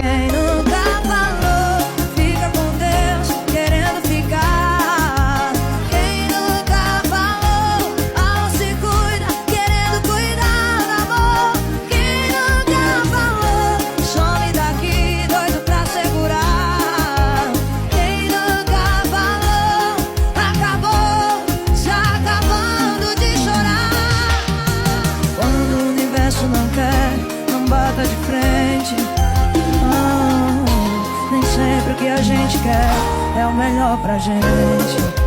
Quem nunca falou, fica com Deus, querendo ficar. Quem nunca falou, ao se cuida, querendo cuidar do amor. Quem nunca falou, some daqui, doido pra segurar. Quem nunca falou, acabou, já acabando de chorar. Quando o universo não quer, não bata de frente. Nem sempre o que a gente quer é o melhor pra gente.